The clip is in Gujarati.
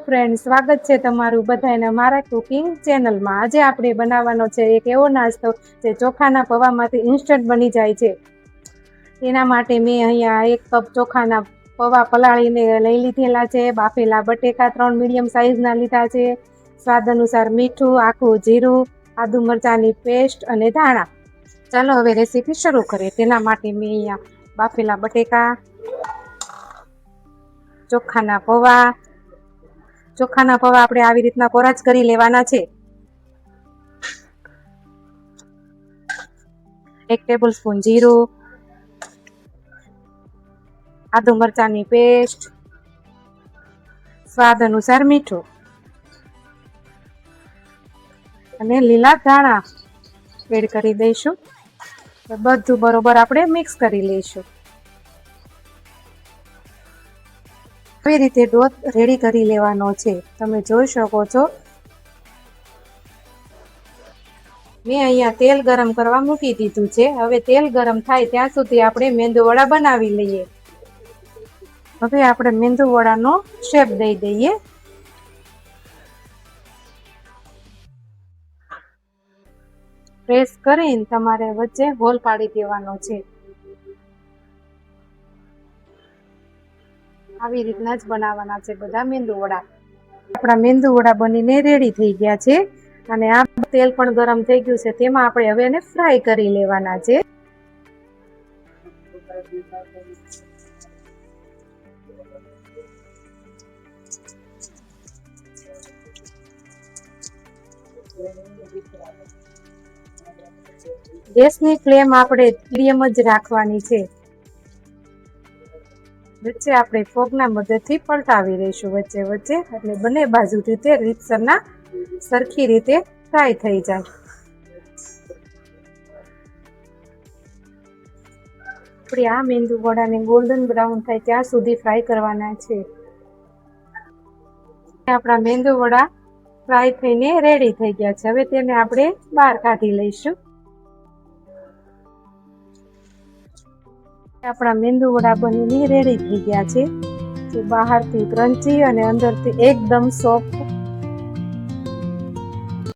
ફ્રેન્ડ, સ્વાગત છે તમારું બધાને મારા કુકિંગ ચેનલમાં। આજે આપણે બનાવવાનો છે એક એવો નાસ્તો જે ચોખાના પૌવામાંથી ઇન્સ્ટન્ટ બની જાય છે। તેના માટે મેં અહીંયા 1 કપ ચોખાના પૌવા પલાળીને લઈ લીધેલા છે। બાફેલા બટેકા 3 મીડિયમ સાઇઝના લીધા છે। સ્વાદ અનુસાર મીઠું, આખું જીરું, આદુ મરચાંની પેસ્ટ અને ધાણા। ચાલો હવે રેસીપી શરૂ કરીએ। તેના માટે મેં અહીંયા બાફેલા બટેકા, ચોખાના પૌવા આપણે આવી રીતના કોરા જ કરી લેવાના છે। 1 ટેબલ સ્પૂન જીરું, આદુ મરચાંની પેસ્ટ, સ્વાદ અનુસાર મીઠું અને લીલા ધાણા એડ કરી દઈશું। બધું બરોબર આપણે મિક્સ કરી લઈશું। આવી રીતે ડો રેડી કરી લેવાનો છે। તમે જોઈ શકો છો મેં અહીંયા તેલ ગરમ કરવા મૂકી દીધું છે। હવે તેલ ગરમ થાય ત્યાં સુધી આપણે મેંદુવડા બનાવી લઈએ। હવે આપણે મેંદુવડાનો શેપ દઈ દઈએ। પ્રેસ કરીને તમારે વચ્ચે હોલ પાડી દેવાનો છે। આવી રીતના જ બનાવવાના છે બધા મેંદુવડા। આપણા મેંદુવડા બનીને રેડી થઈ ગયા છે અને આ તેલ પણ ગરમ થઈ ગયું છે। તેમાં આપણે હવે એને ફ્રાય કરી લેવાના છે। ગેસની ફ્લેમ આપણે મીડિયમ જ રાખવાની છે। વચ્ચે આપણે ફોગના મદદથી પલટાવી રહીશું વચ્ચે વચ્ચે, એટલે બંને બાજુથી તે રીતસરના સરખી રીતે ફ્રાય થઈ જાય। આપણે આ મેંદુવડાને ગોલ્ડન બ્રાઉન થાય ત્યાં સુધી ફ્રાય કરવાના છે। આપણા મેંદુવડા ફ્રાય થઈને રેડી થઈ ગયા છે। હવે તેને આપણે બહાર કાઢી લઈશું। આપણા મેંદુવડા બનીને રેડી થઈ ગયા છે। જે બહારથી ક્રન્ચી અને અંદરથી એકદમ સોફ્ટ